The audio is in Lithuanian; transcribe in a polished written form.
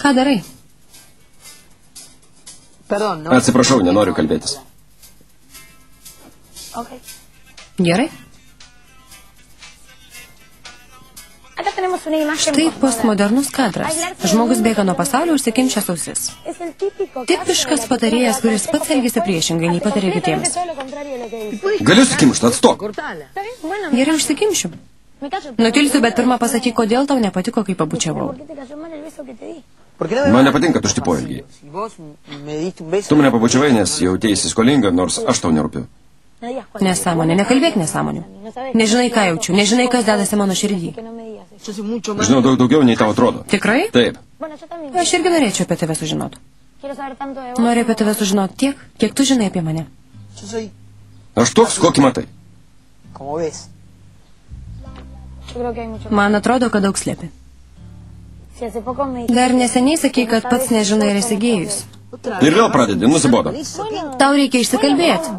Ką darai? Atsiprašau, nenoriu kalbėtis. Gerai. Štai postmodernus kadras. Žmogus bėga nuo pasaulio užsikimšęs ausis. Tipiškas patarėjas, kuris pats elgėsi priešingai, nei patarė kitiems. Galiu sukimšti, atstok. Gerai, užsikimšiu. Nutilsiu, bet pirmą pasakyk, kodėl tau nepatiko, kai pabučiavau. Man nepatinka tušti poelgiai. Tu mane pabučiavai, nes jautėsi skolinga, nors aš tau nerūpiu. Nesąmonė, nekalbėk nesąmonių. Nežinai, ką jaučiu, nežinai, kas dedasi mano širdį. Žinau daug daugiau, nei tau atrodo. Tikrai? Taip. Aš irgi norėčiau apie tave sužinoti. Noriu apie tave sužinoti tiek, kiek tu žinai apie mane. Aš toks, kokį matai. Man atrodo, kad daug slėpi. Dar neseniai sakei, kad pats nežinai ir esi gėjus. Ir vėl pradedi, nusibodo. Tau reikia išsikalbėti.